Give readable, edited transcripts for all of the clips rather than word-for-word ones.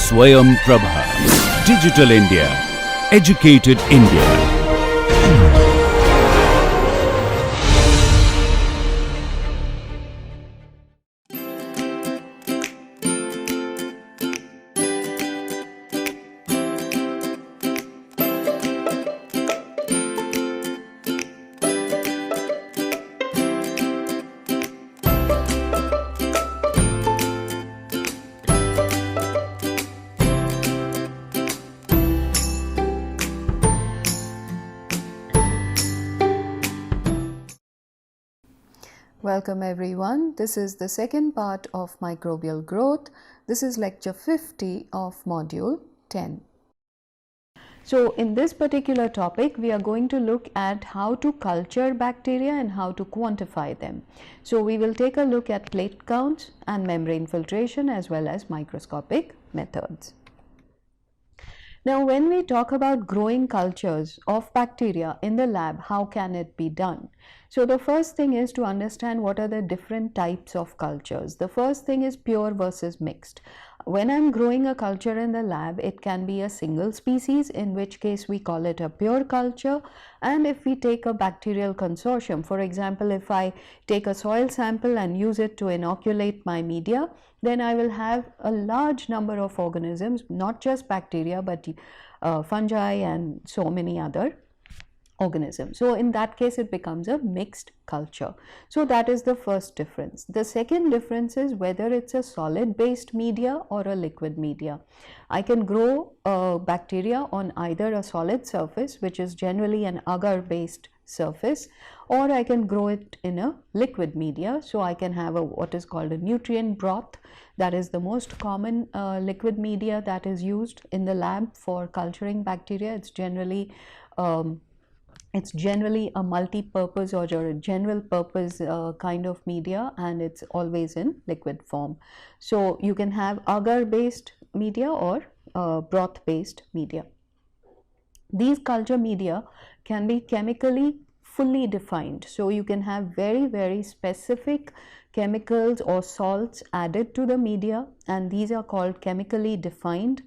Swayam Prabha. Digital India. Educated India. Welcome everyone. This is the second part of Microbial Growth. This is lecture 50 of module 10. So in this particular topic, we are going to look at how to culture bacteria and how to quantify them. So we will take a look at plate counts and membrane filtration as well as microscopic methods. Now, when we talk about growing cultures of bacteria in the lab, how can it be done? So the first thing is to understand what are the different types of cultures. The first thing is pure versus mixed. When I'm growing a culture in the lab, it can be a single species, in which case we call it a pure culture. And if we take a bacterial consortium, for example, if I take a soil sample and use it to inoculate my media, then I will have a large number of organisms, not just bacteria, but fungi and so many other organisms. So in that case, it becomes a mixed culture. So that is the first difference. The second difference is whether it's a solid based media or a liquid media. I can grow bacteria on either a solid surface, which is generally an agar based surface, or I can grow it in a liquid media. So I can have what is called a nutrient broth. That is the most common liquid media that is used in the lab for culturing bacteria. It's generally a multi-purpose or a general purpose kind of media, and it's always in liquid form. So you can have agar-based media or broth-based media. These culture media can be chemically fully defined. So you can have very, very specific chemicals or salts added to the media, and these are called chemically defined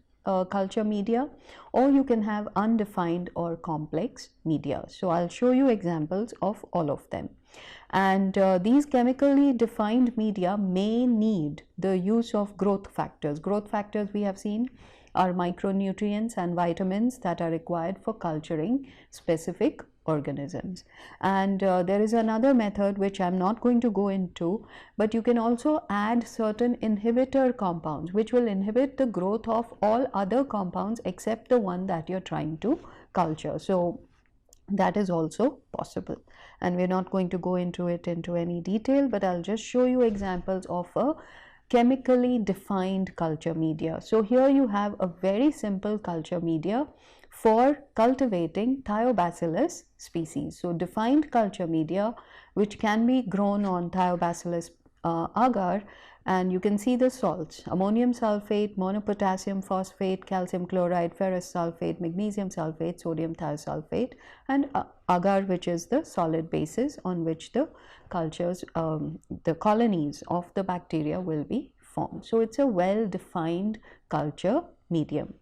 culture media, or you can have undefined or complex media. So I'll show you examples of all of them. And these chemically defined media may need the use of growth factors. Growth factors, we have seen, are micronutrients and vitamins that are required for culturing specific organisms. And there is another method which I'm not going to go into, but you can also add certain inhibitor compounds which will inhibit the growth of all other compounds except the one that you're trying to culture. So that is also possible, and we're not going to go into it into any detail, but I'll just show you examples of a chemically defined culture media. So here you have a very simple culture media for cultivating Thiobacillus species. So defined culture media which can be grown on Thiobacillus agar, and you can see the salts: ammonium sulfate, monopotassium phosphate, calcium chloride, ferrous sulfate, magnesium sulfate, sodium thiosulfate, and agar, which is the solid basis on which the cultures, the colonies of the bacteria will be formed. So it's a well defined culture medium.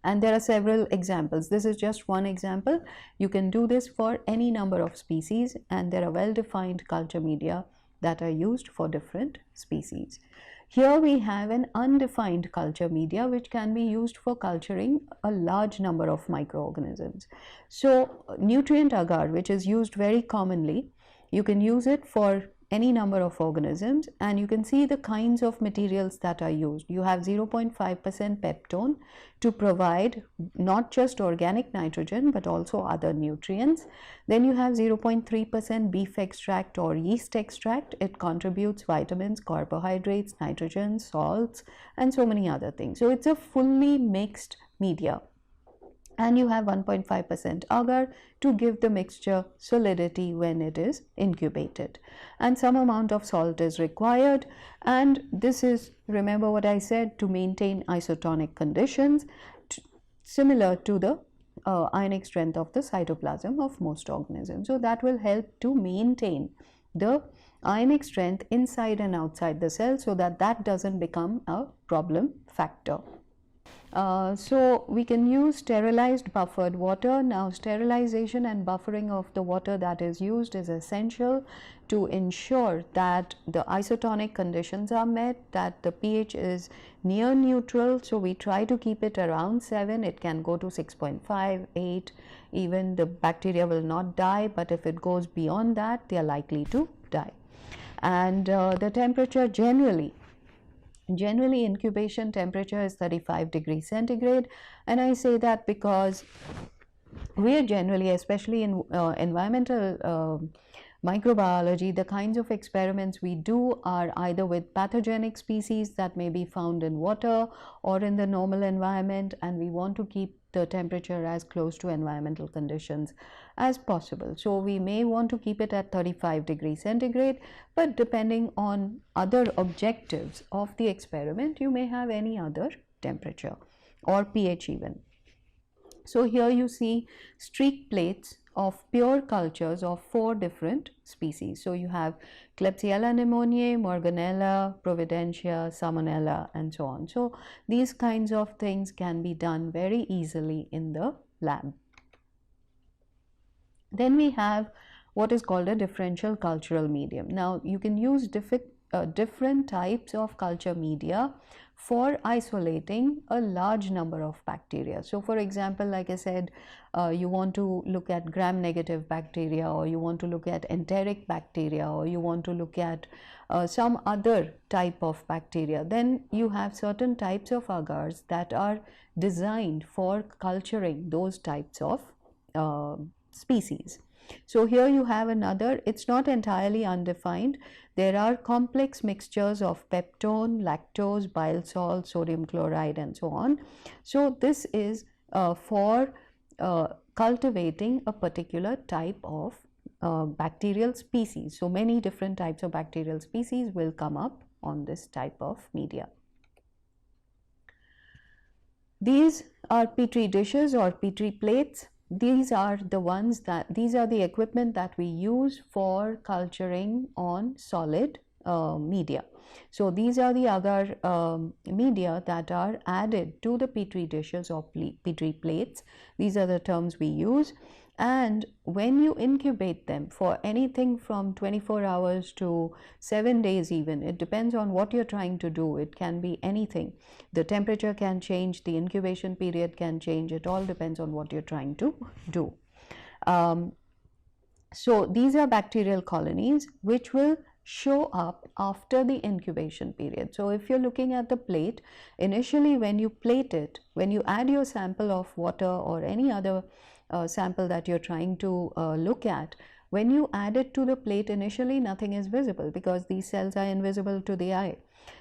And there are several examples. This is just one example. You can do this for any number of species, and there are well-defined culture media that are used for different species. Here we have an undefined culture media which can be used for culturing a large number of microorganisms. So nutrient agar, which is used very commonly, you can use it for any number of organisms, and you can see the kinds of materials that are used. You have 0.5% peptone to provide not just organic nitrogen but also other nutrients. Then you have 0.3% beef extract or yeast extract. It contributes vitamins, carbohydrates, nitrogen, salts, and so many other things. So it's a fully mixed media. And you have 1.5% agar to give the mixture solidity when it is incubated, and some amount of salt is required. And this is, remember what I said, to maintain isotonic conditions similar to the ionic strength of the cytoplasm of most organisms. So that will help to maintain the ionic strength inside and outside the cell, so that that doesn't become a problem factor. So we can use sterilized buffered water. Now sterilization and buffering of the water that is used is essential to ensure that the isotonic conditions are met, that the pH is near neutral. So we try to keep it around 7. It can go to 6.5, 8. Even the bacteria will not die, but if it goes beyond that, they are likely to die. And the temperature generally incubation temperature is 35 degrees centigrade, and I say that because we are generally, especially in environmental microbiology, the kinds of experiments we do are either with pathogenic species that may be found in water or in the normal environment, and we want to keep the temperature as close to environmental conditions as possible. So we may want to keep it at 35 degrees centigrade, but depending on other objectives of the experiment, you may have any other temperature or pH even. So here you see streak plates of pure cultures of 4 different species. So you have Klebsiella pneumoniae, Morganella, Providentia, Salmonella, and so on. So these kinds of things can be done very easily in the lab. Then we have what is called a differential cultural medium. Now you can use different types of culture media for isolating a large number of bacteria. So for example, like I said, you want to look at gram-negative bacteria, or you want to look at enteric bacteria, or you want to look at some other type of bacteria. Then you have certain types of agars that are designed for culturing those types of species. So here you have another, it's not entirely undefined. There are complex mixtures of peptone, lactose, bile salt, sodium chloride, and so on. So this is for cultivating a particular type of bacterial species. So many different types of bacterial species will come up on this type of media. These are petri dishes or petri plates. These are the equipment that we use for culturing on solid media. So these are the agar media that are added to the petri dishes or petri plates. These are the terms we use. And when you incubate them for anything from 24 hours to 7 days even, it depends on what you're trying to do. It can be anything. The temperature can change, the incubation period can change. It all depends on what you're trying to do. So these are bacterial colonies which will show up after the incubation period. So if you're looking at the plate, initially when you plate it, when you add your sample of water or any other sample that you're trying to look at, when you add it to the plate, initially nothing is visible because these cells are invisible to the eye.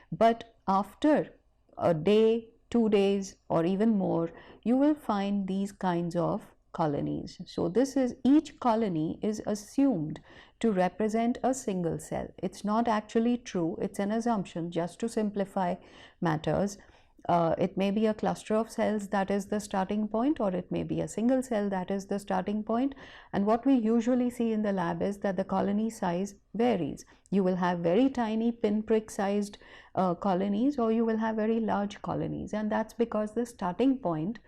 But after a day, 2 days, or even more, you will find these kinds of colonies. So this is, each colony is assumed to represent a single cell. It's not actually true, it's an assumption just to simplify matters. It may be a cluster of cells that is the starting point, or it may be a single cell that is the starting point. And what we usually see in the lab is that the colony size varies. You will have very tiny pinprick sized colonies, or you will have very large colonies, and that's because the starting point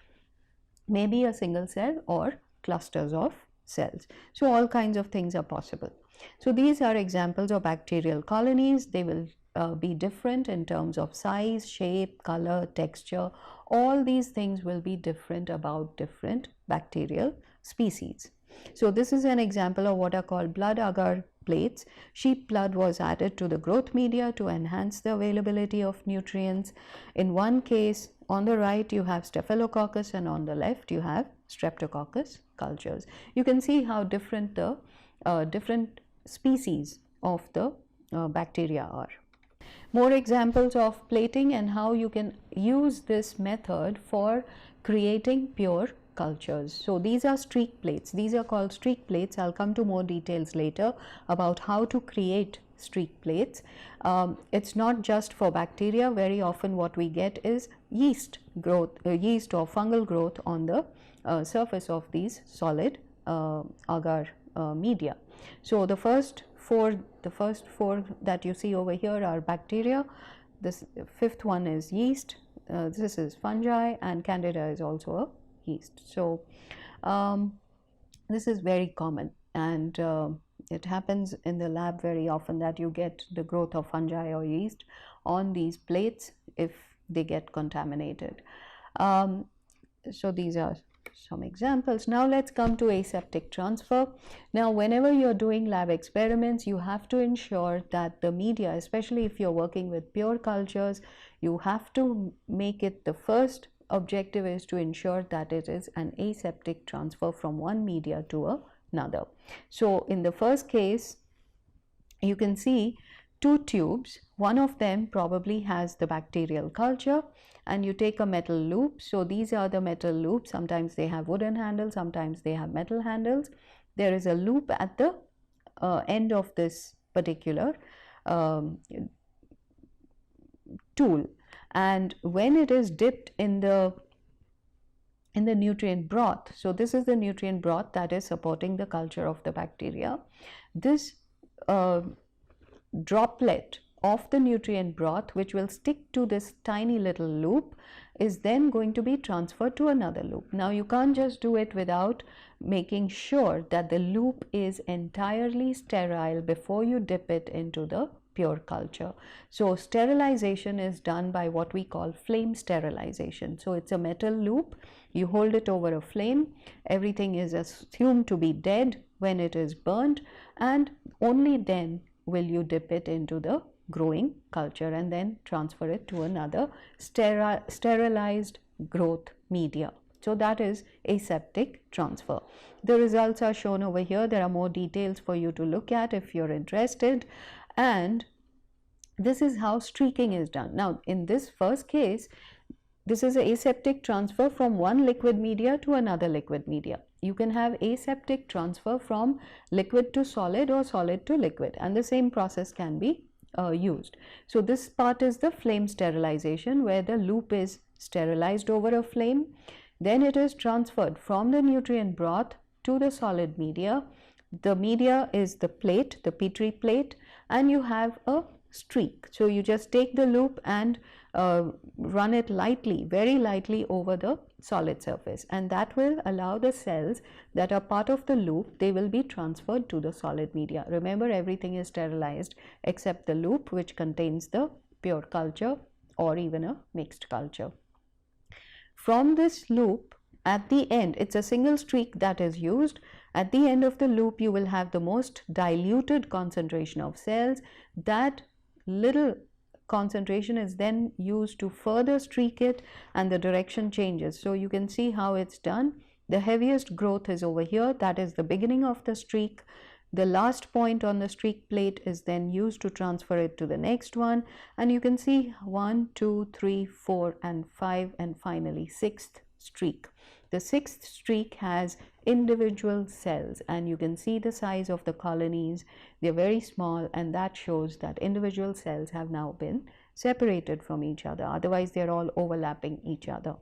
may be a single cell or clusters of cells. So all kinds of things are possible. So these are examples of bacterial colonies. They will be different in terms of size, shape, color, texture. All these things will be different about different bacterial species. So this is an example of what are called blood agar plates. Sheep blood was added to the growth media to enhance the availability of nutrients. In one case, on the right you have Staphylococcus, and on the left you have Streptococcus cultures. You can see how different the different species of the bacteria are. More examples of plating and how you can use this method for creating pure cultures. So these are streak plates. These are called streak plates. I'll come to more details later about how to create streak plates. It's not just for bacteria. Very often what we get is yeast growth, yeast or fungal growth on the surface of these solid agar media. So the first 4 The first four that you see over here are bacteria. This fifth one is yeast. This is fungi, and Candida is also a yeast. So this is very common, and it happens in the lab very often that you get the growth of fungi or yeast on these plates if they get contaminated. So these are some examples. Now let's come to aseptic transfer. Now whenever you're doing lab experiments, you have to ensure that the media, especially if you're working with pure cultures, you have to make it, the first objective is to ensure that it is an aseptic transfer from one media to another. So in the first case, you can see two tubes. One of them probably has the bacterial culture, and you take a metal loop. So these are the metal loops. Sometimes they have wooden handles, sometimes they have metal handles. There is a loop at the end of this particular tool, and when it is dipped in the nutrient broth, so this is the nutrient broth that is supporting the culture of the bacteria, this droplet of the nutrient broth, which will stick to this tiny little loop, is then going to be transferred to another loop. Now you can't just do it without making sure that the loop is entirely sterile before you dip it into the pure culture. So sterilization is done by what we call flame sterilization. So it's a metal loop, you hold it over a flame, everything is assumed to be dead when it is burnt, and only then will you dip it into the growing culture and then transfer it to another sterilized growth media. So that is aseptic transfer. The results are shown over here. There are more details for you to look at if you're interested, and this is how streaking is done. Now in this first case, this is aseptic transfer from one liquid media to another liquid media. You can have aseptic transfer from liquid to solid or solid to liquid, and the same process can be used. So this part is the flame sterilization, where the loop is sterilized over a flame. Then it is transferred from the nutrient broth to the solid media. The media is the plate, the Petri plate, and you have a streak. So you just take the loop and run it lightly, very lightly over the solid surface, and that will allow the cells that are part of the loop, they will be transferred to the solid media. Remember, everything is sterilized except the loop, which contains the pure culture or even a mixed culture. From this loop, at the end, it's a single streak that is used. At the end of the loop, you will have the most diluted concentration of cells. That little concentration is then used to further streak it, and the direction changes. So you can see how it's done. The heaviest growth is over here, that is the beginning of the streak. The last point on the streak plate is then used to transfer it to the next one, and you can see 1, 2, 3, 4 and 5 and finally 6th streak. The 6th streak has individual cells, and you can see the size of the colonies. They're very small, and that shows that individual cells have now been separated from each other. Otherwise, they're all overlapping each other.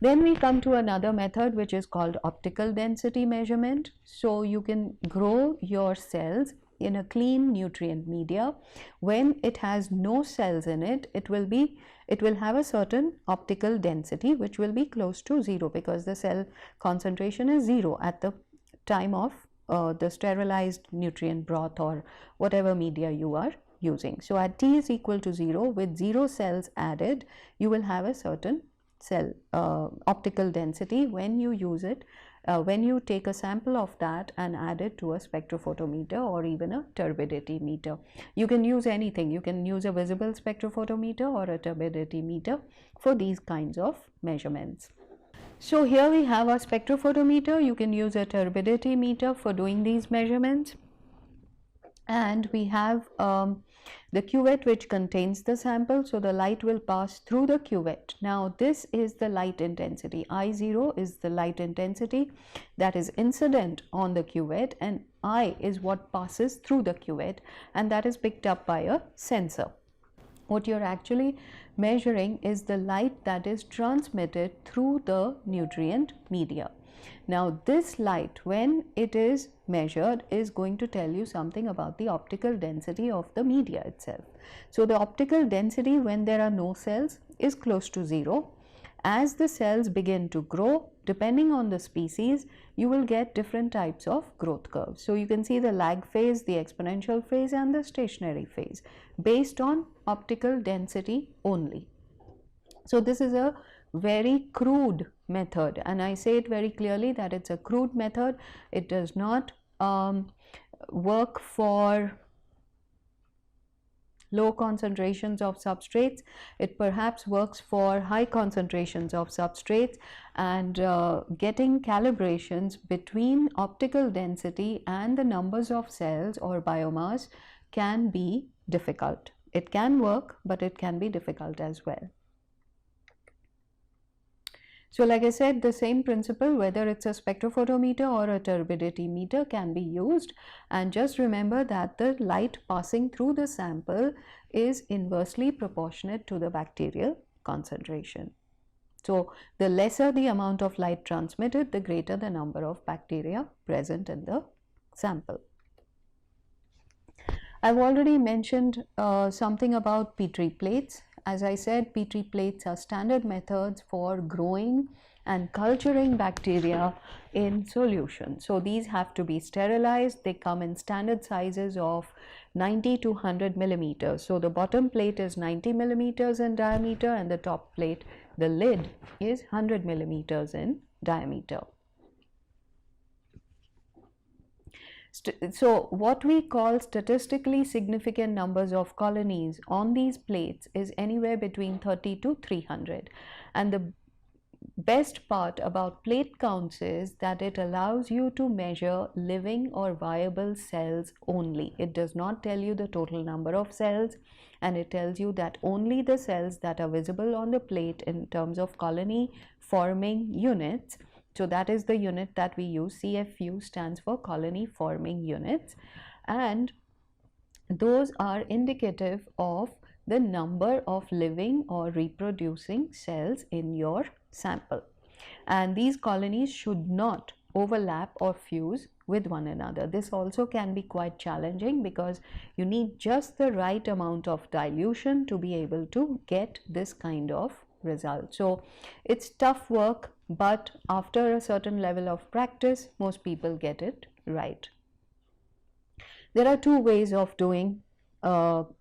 Then we come to another method, which is called optical density measurement. So you can grow your cells in a clean nutrient media. When it has no cells in it, it will have a certain optical density which will be close to 0, because the cell concentration is 0 at the time of the sterilized nutrient broth or whatever media you are using. So at t is equal to 0, with 0 cells added, you will have a certain cell optical density when you use it, when you take a sample of that and add it to a spectrophotometer or even a turbidity meter. You can use anything. You can use a visible spectrophotometer or a turbidity meter for these kinds of measurements. So here we have a spectrophotometer. You can use a turbidity meter for doing these measurements, and we have the cuvette which contains the sample. So the light will pass through the cuvette. Now this is the light intensity. I0 is the light intensity that is incident on the cuvette, and I is what passes through the cuvette, and that is picked up by a sensor. What you're actually measuring is the light that is transmitted through the nutrient media. Now this light, when it is measured, is going to tell you something about the optical density of the media itself. So the optical density when there are no cells is close to 0. As the cells begin to grow, depending on the species, you will get different types of growth curves. So you can see the lag phase, the exponential phase, and the stationary phase based on optical density only. So this is a very crude method, and I say it very clearly that it's a crude method. It does not work for low concentrations of substrates. It perhaps works for high concentrations of substrates, and getting calibrations between optical density and the numbers of cells or biomass can be difficult. It can work, but it can be difficult as well. So like I said, the same principle, whether it's a spectrophotometer or a turbidity meter, can be used, and just remember that the light passing through the sample is inversely proportionate to the bacterial concentration. So the lesser the amount of light transmitted, the greater the number of bacteria present in the sample. I've already mentioned something about Petri plates. As I said, Petri plates are standard methods for growing and culturing bacteria in solution. So these have to be sterilized. They come in standard sizes of 90 to 100 millimeters. So the bottom plate is 90 millimeters in diameter, and the top plate, the lid, is 100 millimeters in diameter. So what we call statistically significant numbers of colonies on these plates is anywhere between 30 to 300. And the best part about plate counts is that it allows you to measure living or viable cells only. It does not tell you the total number of cells, and it tells you that only the cells that are visible on the plate in terms of colony forming units. So that is the unit that we use. CFU stands for colony forming units, and those are indicative of the number of living or reproducing cells in your sample. And these colonies should not overlap or fuse with one another. This also can be quite challenging because you need just the right amount of dilution to be able to get this kind of result. So it's tough work, but after a certain level of practice, most people get it right. There are two ways of doing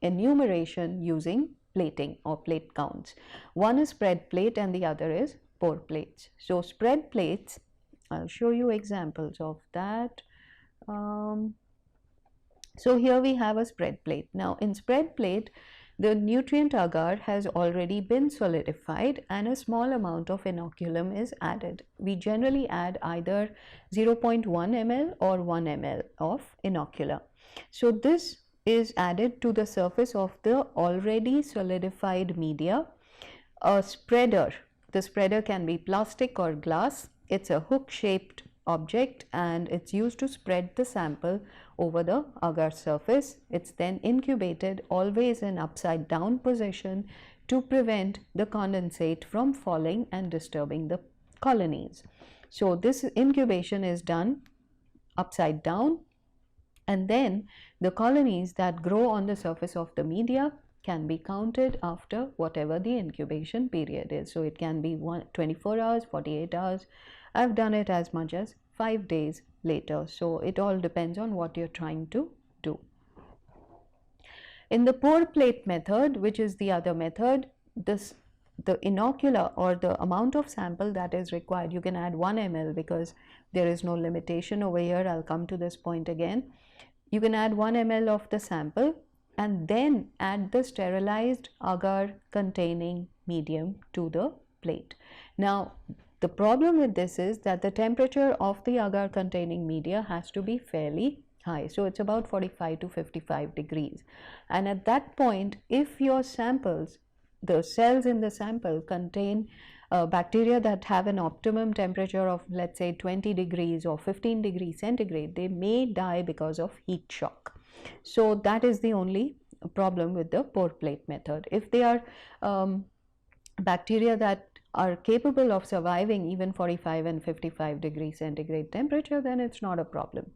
enumeration using plating or plate counts. One is spread plate and the other is pour plates. So spread plates, I'll show you examples of that. So here we have a spread plate. Now in spread plate, the nutrient agar has already been solidified and a small amount of inoculum is added. We generally add either 0.1 ml or 1 ml of inoculum. So this is added to the surface of the already solidified media. A spreader, the spreader can be plastic or glass. It's a hook-shaped object and it's used to spread the sample over the agar surface. It's then incubated always in upside down position to prevent the condensate from falling and disturbing the colonies. So this incubation is done upside down, and then the colonies that grow on the surface of the media can be counted after whatever the incubation period is. So it can be 24 hours, 48 hours. I've done it as much as 5 days later. So it all depends on what you're trying to do. In the pour plate method, which is the other method, the inocula or the amount of sample that is required, you can add 1 ml because there is no limitation over here. I'll come to this point again. You can add 1 ml of the sample and then add the sterilized agar containing medium to the plate. Now the problem with this is that the temperature of the agar containing media has to be fairly high. So it's about 45 to 55 degrees. And at that point, if your samples, the cells in the sample contain bacteria that have an optimum temperature of, let's say, 20 degrees or 15 degrees centigrade, they may die because of heat shock. So that is the only problem with the pour plate method. If they are bacteria that are capable of surviving even 45 and 55 degrees centigrade temperature, then it's not a problem.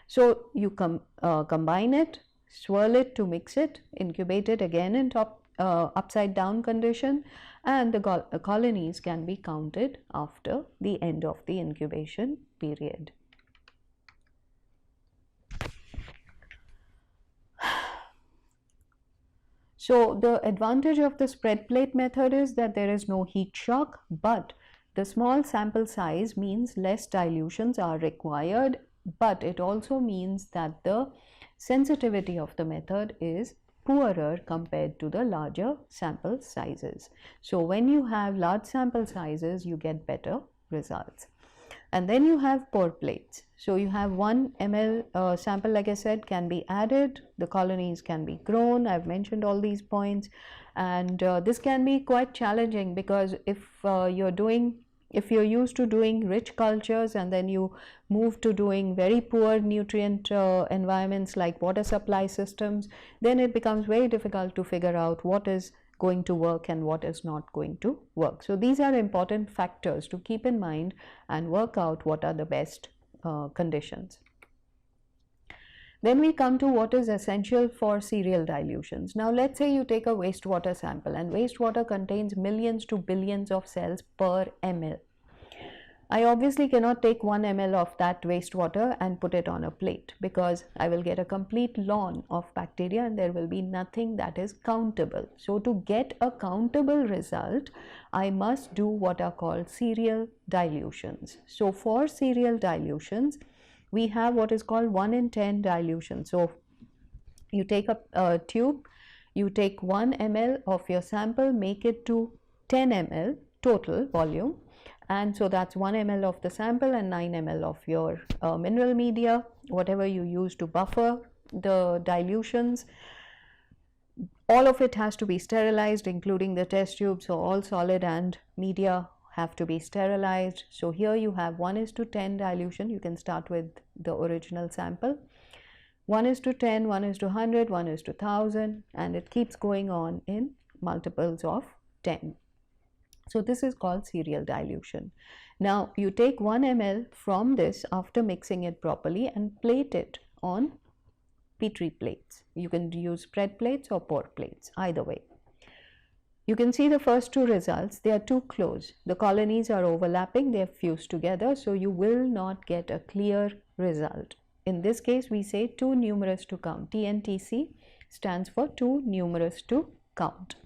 So you combine it, swirl it to mix it, incubate it again in upside down condition, and the colonies can be counted after the end of the incubation period. So the advantage of the spread plate method is that there is no heat shock, but the small sample size means less dilutions are required, but it also means that the sensitivity of the method is poorer compared to the larger sample sizes. So when you have large sample sizes, you get better results. And then you have pour plates. So you have 1 ml sample, like I said, can be added, the colonies can be grown. I've mentioned all these points, and this can be quite challenging, because if you're used to doing rich cultures and then you move to doing very poor nutrient environments like water supply systems, then it becomes very difficult to figure out what is going to work and what is not going to work. So these are important factors to keep in mind and work out what are the best conditions. Then we come to what is essential for serial dilutions. Now let's say you take a wastewater sample, and wastewater contains millions to billions of cells per ml. I obviously cannot take 1 ml of that wastewater and put it on a plate, because I will get a complete lawn of bacteria and there will be nothing that is countable. So to get a countable result, I must do what are called serial dilutions. So for serial dilutions, we have what is called 1 in 10 dilution. So you take a tube, you take 1 ml of your sample, make it to 10 ml total volume, and so that's 1 ml of the sample and 9 ml of your mineral media, whatever you use to buffer the dilutions. All of it has to be sterilized, including the test tube. So all solid and media have to be sterilized. So here you have 1:10 dilution. You can start with the original sample. 1:10, 1:100, 1:1000, and it keeps going on in multiples of 10. So this is called serial dilution. Now you take 1 ml from this after mixing it properly and plate it on Petri plates. You can use spread plates or pour plates, either way. You can see the first two results, they are too close. The colonies are overlapping, they are fused together, so you will not get a clear result. In this case, we say too numerous to count. TNTC stands for too numerous to count.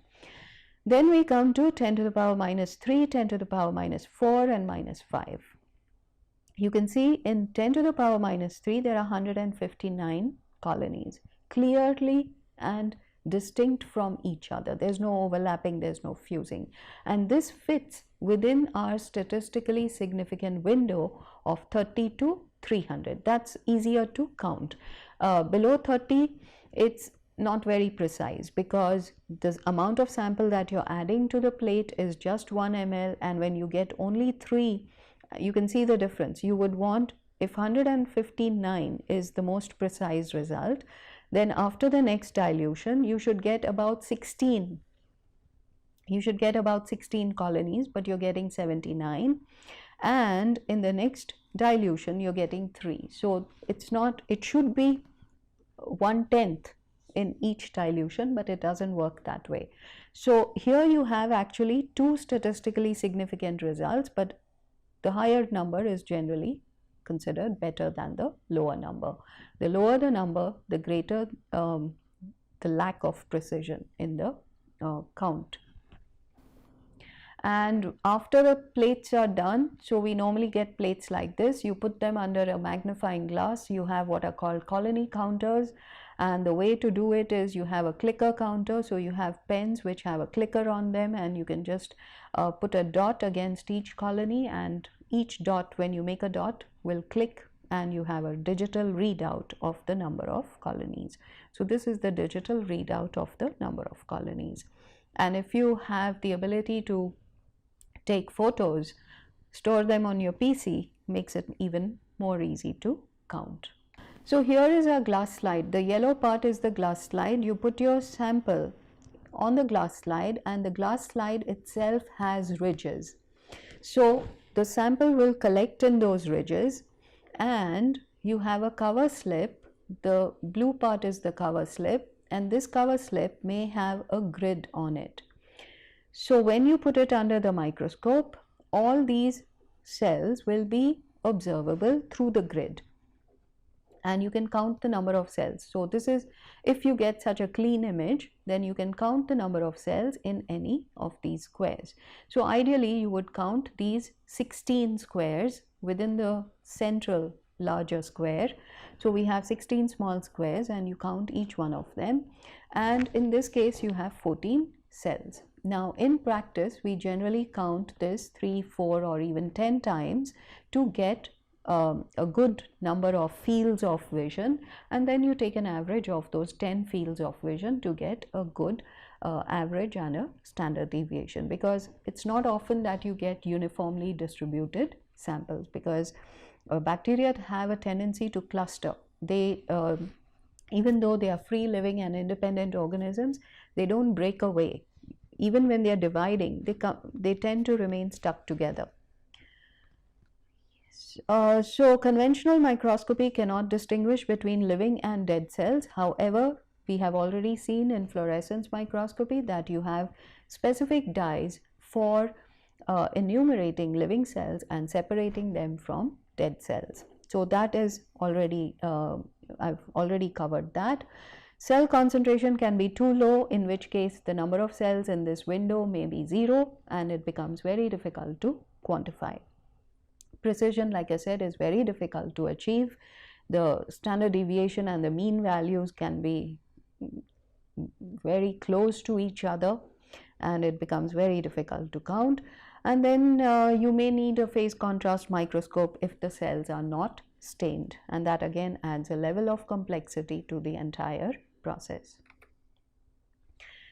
Then we come to 10 to the power minus 3, 10 to the power minus 4, and minus 5. You can see in 10 to the power minus 3, there are 159 colonies, clearly and distinct from each other. There's no overlapping, there's no fusing. And this fits within our statistically significant window of 30 to 300. That's easier to count. Below 30, it's not very precise, because the amount of sample that you're adding to the plate is just 1 ml, and when you get only 3, you can see the difference. You would want, if 159 is the most precise result, then after the next dilution you should get about 16. You should get about 16 colonies, but you're getting 79, and in the next dilution you're getting 3. So it's not, it should be 1/10 in each dilution, but it doesn't work that way. So here you have actually two statistically significant results, but the higher number is generally considered better than the lower number. The lower the number, the greater the lack of precision in the count. And after the plates are done, so we normally get plates like this. You put them under a magnifying glass. You have what are called colony counters, and the way to do it is you have a clicker counter. So you have pens which have a clicker on them, and you can just put a dot against each colony, and each dot, when you make a dot, will click, and you have a digital readout of the number of colonies. So this is the digital readout of the number of colonies. And if you have the ability to take photos, store them on your PC, makes it even more easy to count. So here is our glass slide. The yellow part is the glass slide. You put your sample on the glass slide, and the glass slide itself has ridges. So the sample will collect in those ridges, and you have a cover slip. The blue part is the cover slip, and this cover slip may have a grid on it. So when you put it under the microscope, all these cells will be observable through the grid, and you can count the number of cells. So this is, if you get such a clean image, then you can count the number of cells in any of these squares. So ideally you would count these 16 squares within the central larger square. So we have 16 small squares, and you count each one of them, and in this case you have 14 cells. Now in practice we generally count this 3, 4 or even 10 times to get a good number of fields of vision, and then you take an average of those 10 fields of vision to get a good average and a standard deviation, because it's not often that you get uniformly distributed samples, because bacteria have a tendency to cluster. They even though they are free living and independent organisms, they don't break away. Even when they are dividing, they tend to remain stuck together. So conventional microscopy cannot distinguish between living and dead cells. However, we have already seen in fluorescence microscopy that you have specific dyes for enumerating living cells and separating them from dead cells. So that is already, I've already covered that. Cell concentration can be too low, in which case the number of cells in this window may be 0, and it becomes very difficult to quantify. Precision, like I said, is very difficult to achieve. The standard deviation and the mean values can be very close to each other, and it becomes very difficult to count. And then you may need a phase contrast microscope if the cells are not stained, and that again adds a level of complexity to the entire process.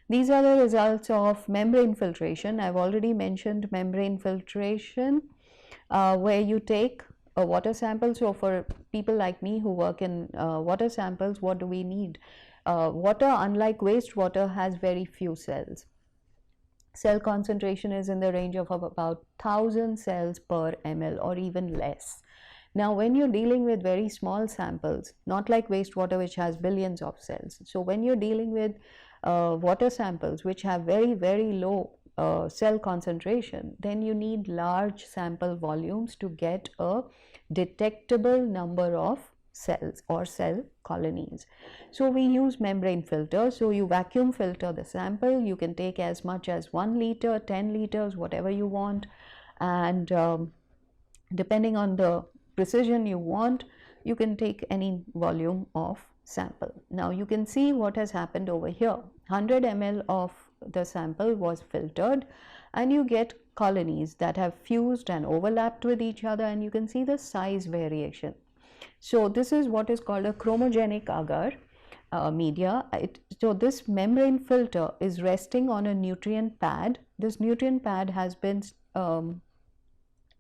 These are the results of membrane filtration. I've already mentioned membrane filtration, where you take a water sample. So for people like me who work in water samples, what do we need? Water, unlike wastewater, has very few cells. Cell concentration is in the range of about 1000 cells per ml or even less. Now when you're dealing with very small samples, not like wastewater which has billions of cells, so when you're dealing with water samples which have very, very low cell concentration, then you need large sample volumes to get a detectable number of cells or cell colonies. So we use membrane filters. So you vacuum filter the sample. You can take as much as 1 liter, 10 liters, whatever you want, and depending on the precision you want, you can take any volume of sample. Now you can see what has happened over here. 100 ml of the sample was filtered, and you get colonies that have fused and overlapped with each other, and you can see the size variation. So this is what is called a chromogenic agar media. So this membrane filter is resting on a nutrient pad. This nutrient pad has been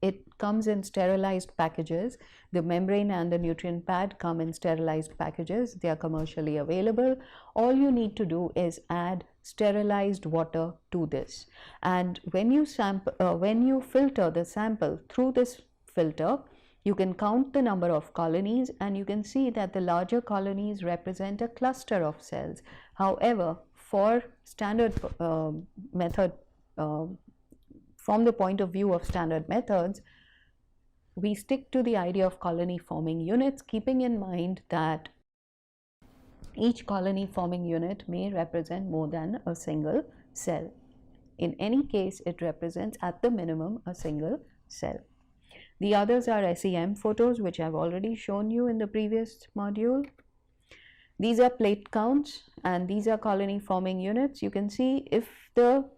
it comes in sterilized packages. The membrane and the nutrient pad come in sterilized packages. They are commercially available. All you need to do is add sterilized water to this, and when you filter the sample through this filter, you can count the number of colonies, and you can see that the larger colonies represent a cluster of cells. However, for standard method, from the point of view of standard methods, we stick to the idea of colony forming units, keeping in mind that each colony forming unit may represent more than a single cell. In any case, it represents at the minimum a single cell. The others are SEM photos, which I've already shown you in the previous module. These are plate counts, and these are colony forming units. You can see if the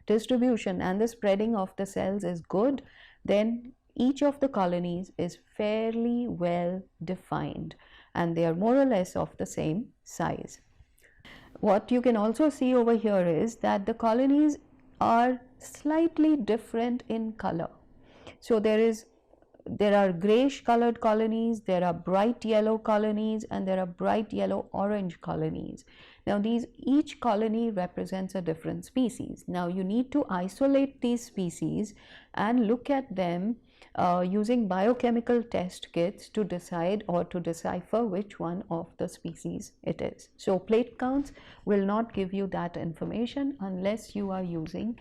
distribution and the spreading of the cells is good, then each of the colonies is fairly well defined, and they are more or less of the same size. What you can also see over here is that the colonies are slightly different in color. So there are grayish colored colonies, there are bright yellow colonies, and there are bright yellow orange colonies. Now each colony represents a different species. Now you need to isolate these species and look at them using biochemical test kits to decide or to decipher which one of the species it is. So plate counts will not give you that information unless you are using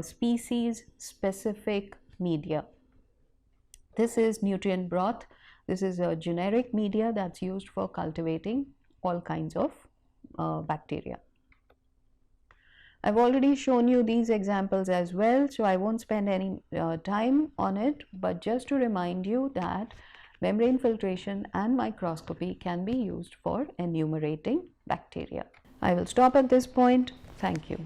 species specific media. This is nutrient broth. This is a generic media that's used for cultivating all kinds of bacteria. I've already shown you these examples as well, so I won't spend any time on it, but just to remind you that membrane filtration and microscopy can be used for enumerating bacteria. I will stop at this point. Thank you.